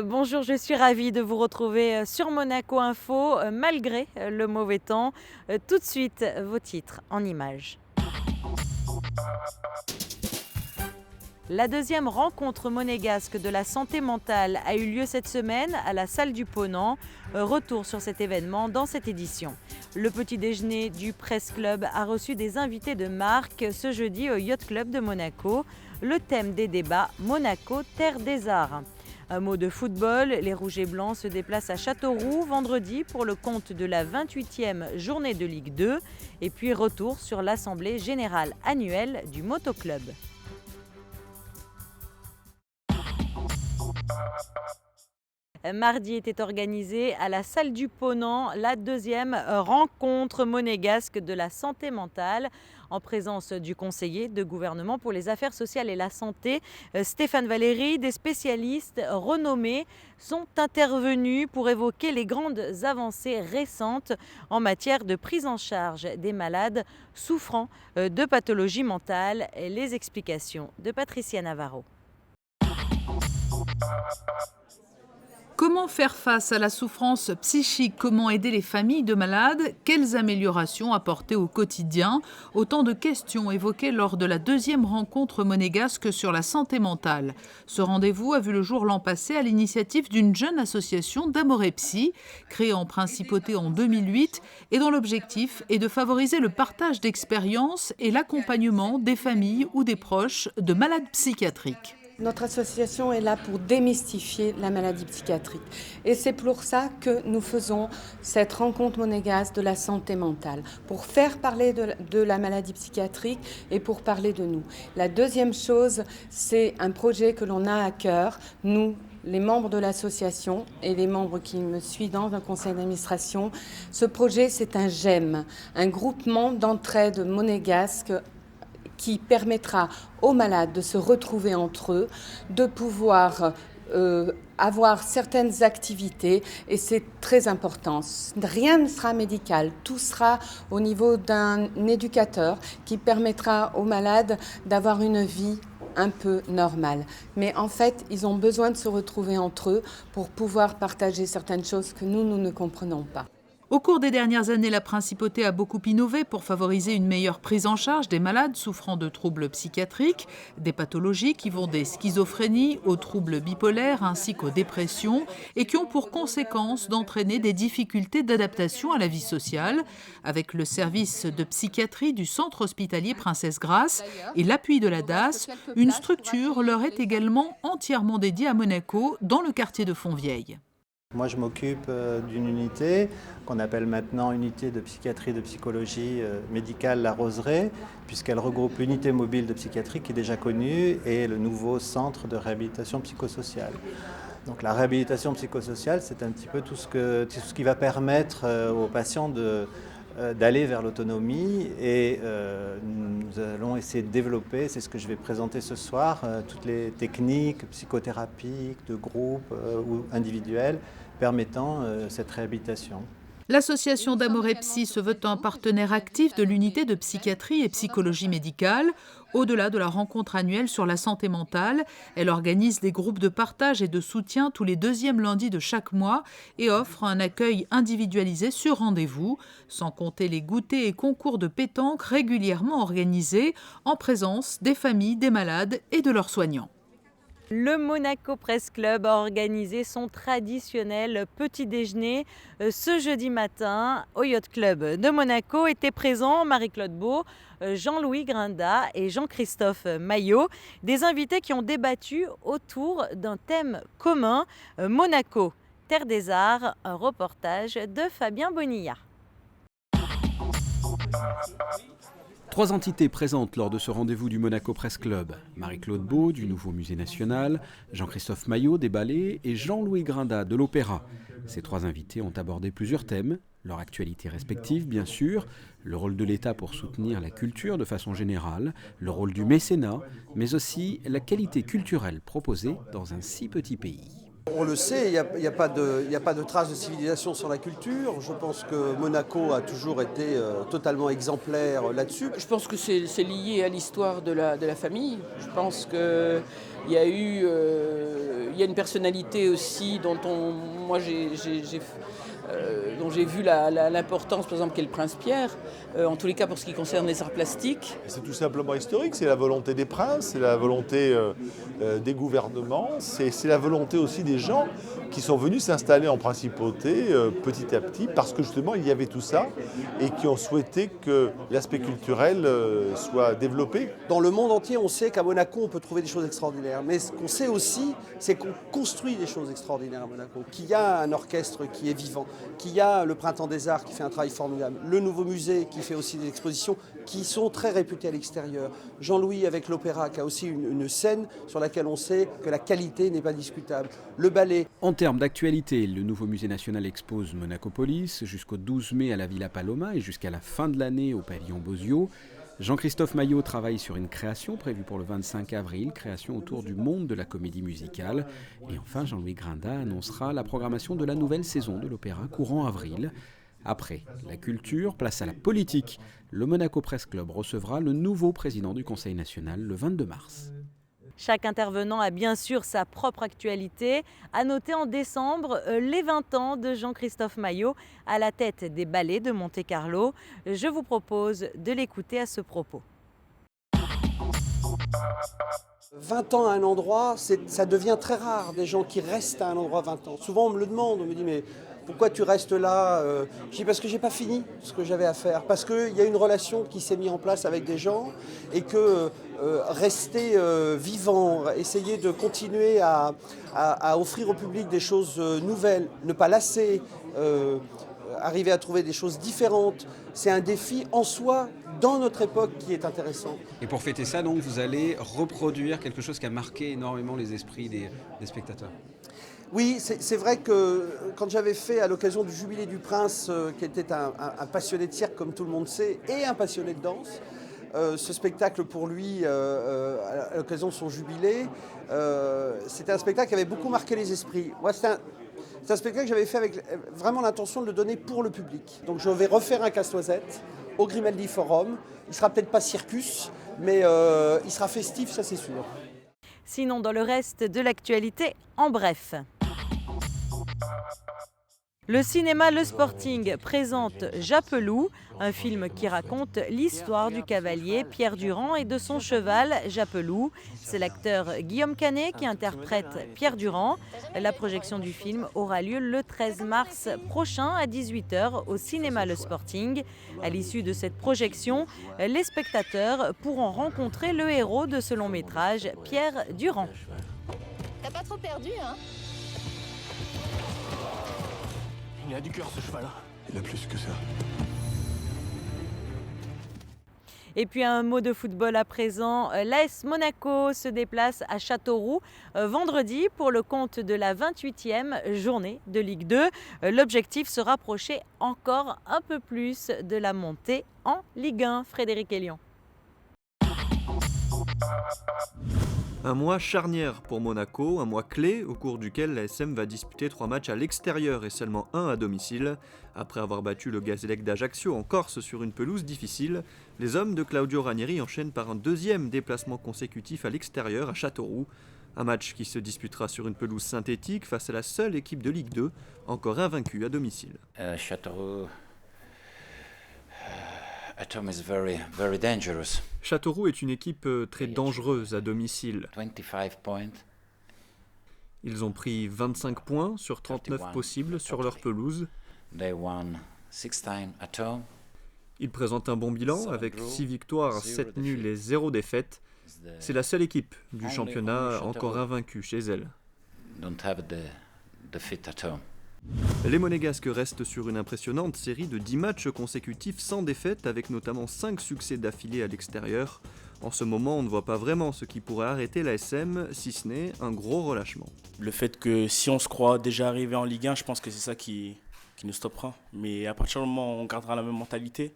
Bonjour, je suis ravie de vous retrouver sur Monaco Info, malgré le mauvais temps. Tout de suite, vos titres en images. La deuxième rencontre monégasque de la santé mentale a eu lieu cette semaine à la salle du Ponant. Retour sur cet événement dans cette édition. Le petit déjeuner du Presse Club a reçu des invités de marque ce jeudi au Yacht Club de Monaco. Le thème des débats, Monaco, terre des arts. Un mot de football, les Rouges et Blancs se déplacent à Châteauroux vendredi pour le compte de la 28e journée de Ligue 2 et puis retour sur l'Assemblée générale annuelle du Motoclub. Mardi était organisée à la salle du Ponant la deuxième rencontre monégasque de la santé mentale en présence du conseiller de gouvernement pour les affaires sociales et la santé, Stéphane Valéry. Des spécialistes renommés sont intervenus pour évoquer les grandes avancées récentes en matière de prise en charge des malades souffrant de pathologies mentales. Les explications de Patricia Navarro. Comment faire face à la souffrance psychique? Comment aider les familles de malades? Quelles améliorations apporter au quotidien? Autant de questions évoquées lors de la deuxième rencontre monégasque sur la santé mentale. Ce rendez-vous a vu le jour l'an passé à l'initiative d'une jeune association d'Amorepsy, créée en principauté en 2008 et dont l'objectif est de favoriser le partage d'expériences et l'accompagnement des familles ou des proches de malades psychiatriques. Notre association est là pour démystifier la maladie psychiatrique. Et c'est pour ça que nous faisons cette rencontre monégasque de la santé mentale, pour faire parler de la maladie psychiatrique et pour parler de nous. La deuxième chose, c'est un projet que l'on a à cœur, nous, les membres de l'association et les membres qui me suivent dans le conseil d'administration. Ce projet, c'est un GEM, un groupement d'entraide monégasque qui permettra aux malades de se retrouver entre eux, de pouvoir avoir certaines activités, et c'est très important. Rien ne sera médical, tout sera au niveau d'un éducateur qui permettra aux malades d'avoir une vie un peu normale. Mais en fait, ils ont besoin de se retrouver entre eux pour pouvoir partager certaines choses que nous ne comprenons pas. Au cours des dernières années, la principauté a beaucoup innové pour favoriser une meilleure prise en charge des malades souffrant de troubles psychiatriques, des pathologies qui vont des schizophrénies aux troubles bipolaires ainsi qu'aux dépressions et qui ont pour conséquence d'entraîner des difficultés d'adaptation à la vie sociale. Avec le service de psychiatrie du centre hospitalier Princesse Grace et l'appui de la DAS, une structure leur est également entièrement dédiée à Monaco, dans le quartier de Fontvieille. Moi, je m'occupe d'une unité qu'on appelle maintenant unité de psychiatrie et de psychologie médicale La Roseraie, puisqu'elle regroupe l'unité mobile de psychiatrie qui est déjà connue et le nouveau centre de réhabilitation psychosociale. Donc la réhabilitation psychosociale, c'est un petit peu tout ce qui va permettre aux patients d'aller vers l'autonomie et nous allons essayer de développer, c'est ce que je vais présenter ce soir, toutes les techniques psychothérapiques de groupe ou individuelles permettant cette réhabilitation. L'association d'Amorepsy se veut un partenaire actif de l'unité de psychiatrie et psychologie médicale. Au-delà de la rencontre annuelle sur la santé mentale, elle organise des groupes de partage et de soutien tous les deuxièmes lundis de chaque mois et offre un accueil individualisé sur rendez-vous, sans compter les goûters et concours de pétanque régulièrement organisés en présence des familles, des malades et de leurs soignants. Le Monaco Presse Club a organisé son traditionnel petit déjeuner ce jeudi matin au Yacht Club de Monaco. Étaient présents Marie-Claude Beau, Jean-Louis Grinda et Jean-Christophe Maillot, des invités qui ont débattu autour d'un thème commun, Monaco, terre des arts, un reportage de Fabien Bonilla. 3 entités présentes lors de ce rendez-vous du Monaco Presse Club. Marie-Claude Beau, du Nouveau Musée National, Jean-Christophe Maillot, des Ballets, et Jean-Louis Grinda, de l'Opéra. Ces 3 invités ont abordé plusieurs thèmes, leur actualité respective, bien sûr, le rôle de l'État pour soutenir la culture de façon générale, le rôle du mécénat, mais aussi la qualité culturelle proposée dans un si petit pays. On le sait, il n'y a pas de trace de civilisation sans la culture. Je pense que Monaco a toujours été totalement exemplaire là-dessus. Je pense que c'est lié à l'histoire de la famille. Je pense qu'il y a une personnalité aussi dont j'ai vu l'importance, par exemple, qu'est le prince Pierre, en tous les cas pour ce qui concerne les arts plastiques. C'est tout simplement historique, c'est la volonté des princes, c'est la volonté des gouvernements, c'est la volonté aussi des gens qui sont venus s'installer en principauté petit à petit parce que justement il y avait tout ça et qui ont souhaité que l'aspect culturel soit développé. Dans le monde entier, on sait qu'à Monaco, on peut trouver des choses extraordinaires. Mais ce qu'on sait aussi, c'est qu'on construit des choses extraordinaires à Monaco, qu'il y a un orchestre qui est vivant, qu'il y a le Printemps des Arts qui fait un travail formidable, le nouveau musée qui fait aussi des expositions qui sont très réputées à l'extérieur, Jean-Louis avec l'opéra qui a aussi une scène sur laquelle on sait que la qualité n'est pas discutable, le ballet. En termes d'actualité, le nouveau musée national expose Monacopolis jusqu'au 12 mai à la Villa Paloma et jusqu'à la fin de l'année au pavillon Bozio. Jean-Christophe Maillot travaille sur une création prévue pour le 25 avril, création autour du monde de la comédie musicale. Et enfin, Jean-Louis Grinda annoncera la programmation de la nouvelle saison de l'opéra courant avril. Après la culture, place à la politique. Le Monaco Press Club recevra le nouveau président du Conseil national le 22 mars. Chaque intervenant a bien sûr sa propre actualité. À noter en décembre les 20 ans de Jean-Christophe Maillot à la tête des ballets de Monte-Carlo. Je vous propose de l'écouter à ce propos. 20 ans à un endroit, ça devient très rare, des gens qui restent à un endroit 20 ans. Souvent on me le demande, on me dit mais pourquoi tu restes là? Je dis parce que j'ai pas fini ce que j'avais à faire, parce qu'il y a une relation qui s'est mise en place avec des gens et que rester vivant, essayer de continuer à offrir au public des choses nouvelles, ne pas lasser, arriver à trouver des choses différentes, c'est un défi en soi dans notre époque qui est intéressant. Et pour fêter ça, donc, vous allez reproduire quelque chose qui a marqué énormément les esprits des spectateurs. Oui, c'est vrai que quand j'avais fait à l'occasion du Jubilé du Prince, qui était un passionné de cirque comme tout le monde sait, et un passionné de danse, ce spectacle pour lui, à l'occasion de son jubilé, c'était un spectacle qui avait beaucoup marqué les esprits. Moi, c'est un spectacle que j'avais fait avec vraiment l'intention de le donner pour le public. Donc je vais refaire un Casse-Noisette au Grimaldi Forum. Il ne sera peut-être pas circus, mais il sera festif, ça c'est sûr. Sinon, dans le reste de l'actualité, en bref. Le cinéma Le Sporting présente Japelou, un film qui raconte l'histoire du cavalier Pierre Durand et de son cheval Japelou. C'est l'acteur Guillaume Canet qui interprète Pierre Durand. La projection du film aura lieu le 13 mars prochain à 18h au cinéma Le Sporting. À l'issue de cette projection, les spectateurs pourront rencontrer le héros de ce long métrage, Pierre Durand. T'as pas trop perdu, hein? Il a du cœur, ce cheval. Il a plus que ça. Et puis un mot de football à présent. L'AS Monaco se déplace à Châteauroux vendredi pour le compte de la 28e journée de Ligue 2. L'objectif se rapprocher encore un peu plus de la montée en Ligue 1. Frédéric Elion. Un mois charnière pour Monaco, un mois clé au cours duquel l'ASM va disputer 3 matchs à l'extérieur et seulement 1 à domicile. Après avoir battu le Gazélec d'Ajaccio en Corse sur une pelouse difficile, les hommes de Claudio Ranieri enchaînent par un deuxième déplacement consécutif à l'extérieur à Châteauroux. Un match qui se disputera sur une pelouse synthétique face à la seule équipe de Ligue 2, encore invaincue à domicile. Châteauroux... At home is very, very dangerous. Châteauroux est une équipe très dangereuse à domicile. 25 points. Ils ont pris 25 points sur 39 possibles sur leur pelouse. They won 6 times at home. Ils présentent un bon bilan avec 6 victoires, 7 nuls et 0 défaites. C'est la seule équipe du championnat encore invaincue chez elle. Don't have the defeat at home. Les Monégasques restent sur une impressionnante série de 10 matchs consécutifs sans défaite, avec notamment 5 succès d'affilée à l'extérieur. En ce moment, on ne voit pas vraiment ce qui pourrait arrêter l'ASM, si ce n'est un gros relâchement. Le fait que si on se croit déjà arrivé en Ligue 1, je pense que c'est ça qui nous stoppera. Mais à partir du moment où on gardera la même mentalité,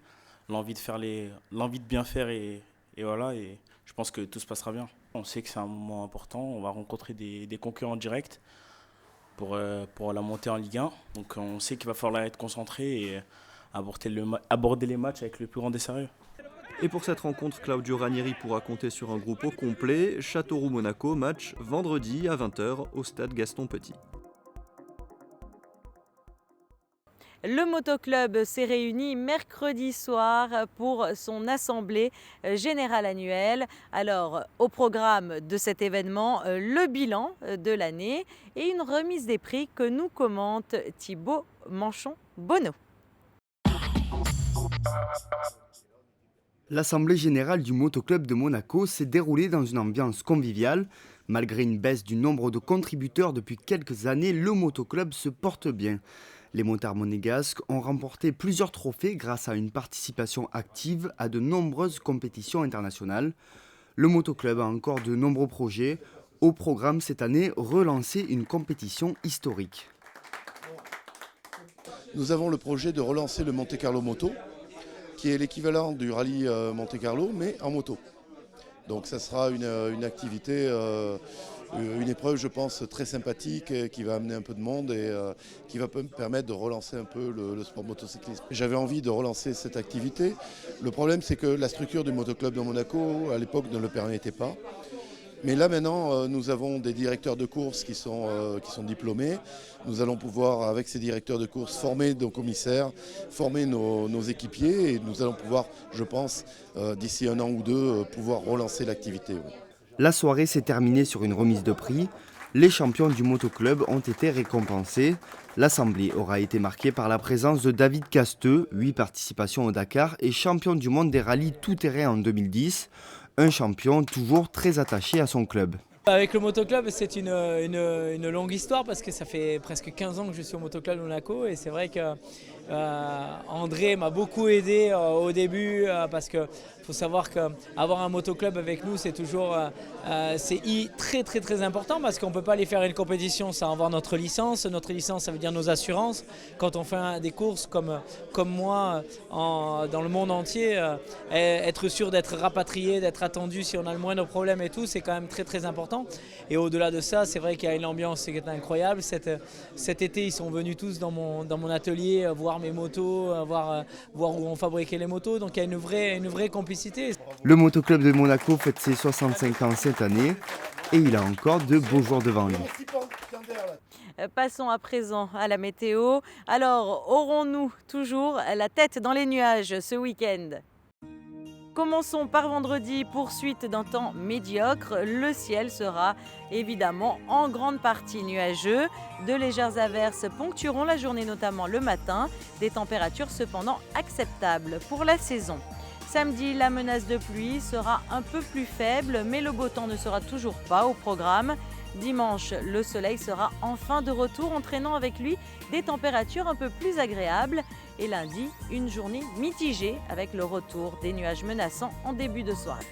l'envie de bien faire et voilà, et je pense que tout se passera bien. On sait que c'est un moment important, on va rencontrer des concurrents directs. pour la montée en Ligue 1. Donc on sait qu'il va falloir être concentré et aborder les matchs avec le plus grand des sérieux. Et pour cette rencontre, Claudio Ranieri pourra compter sur un groupe au complet. Châteauroux-Monaco, match vendredi à 20h au stade Gaston Petit. Le motoclub s'est réuni mercredi soir pour son assemblée générale annuelle. Alors, au programme de cet événement, le bilan de l'année et une remise des prix que nous commente Thibaut Manchon-Bonneau. L'assemblée générale du motoclub de Monaco s'est déroulée dans une ambiance conviviale. Malgré une baisse du nombre de contributeurs depuis quelques années, le motoclub se porte bien. Les motards monégasques ont remporté plusieurs trophées grâce à une participation active à de nombreuses compétitions internationales. Le motoclub a encore de nombreux projets. Au programme cette année, relancer une compétition historique. Nous avons le projet de relancer le Monte Carlo Moto, qui est l'équivalent du rallye Monte Carlo, mais en moto. Donc ça sera une activité, une épreuve, je pense, très sympathique, qui va amener un peu de monde et qui va me permettre de relancer un peu le sport motocyclisme. J'avais envie de relancer cette activité. Le problème, c'est que la structure du motoclub de Monaco, à l'époque, ne le permettait pas. Mais là maintenant, nous avons des directeurs de course qui sont diplômés. Nous allons pouvoir, avec ces directeurs de course, former nos commissaires, former nos équipiers et nous allons pouvoir, je pense, d'ici 1 an ou 2, pouvoir relancer l'activité. Oui. La soirée s'est terminée sur une remise de prix. Les champions du motoclub ont été récompensés. L'assemblée aura été marquée par la présence de David Casteux, 8 participations au Dakar et champion du monde des rallyes tout-terrain en 2010. Un champion toujours très attaché à son club. Avec le motoclub, c'est une longue histoire parce que ça fait presque 15 ans que je suis au motoclub de Monaco et c'est vrai que André m'a beaucoup aidé au début parce qu'il faut savoir qu'avoir un motoclub avec nous c'est toujours très important parce qu'on ne peut pas aller faire une compétition sans avoir notre licence. Notre licence, ça veut dire nos assurances. Quand on fait des courses comme moi dans le monde entier, être sûr d'être rapatrié, d'être attendu si on a le moindre problème et tout, c'est quand même très important. Et au-delà de ça, c'est vrai qu'il y a une ambiance qui est incroyable. Cet été, ils sont venus tous dans mon atelier voir mes motos, voir où on fabriquait les motos. Donc il y a une vraie complicité. Le motoclub de Monaco fête ses 65 ans cette année et il a encore de beaux jours devant lui. Passons à présent à la météo. Alors, aurons-nous toujours la tête dans les nuages ce week-end ? Commençons par vendredi, poursuite d'un temps médiocre. Le ciel sera évidemment en grande partie nuageux. De légères averses ponctueront la journée, notamment le matin. Des températures cependant acceptables pour la saison. Samedi, la menace de pluie sera un peu plus faible, mais le beau temps ne sera toujours pas au programme. Dimanche, le soleil sera enfin de retour, entraînant avec lui des températures un peu plus agréables. Et lundi, une journée mitigée avec le retour des nuages menaçants en début de soirée.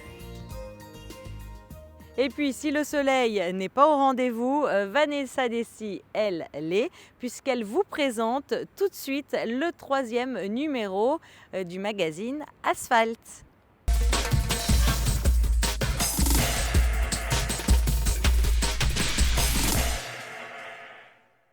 Et puis, si le soleil n'est pas au rendez-vous, Vanessa Dessy, elle l'est, puisqu'elle vous présente tout de suite le 3e numéro du magazine Asphalt.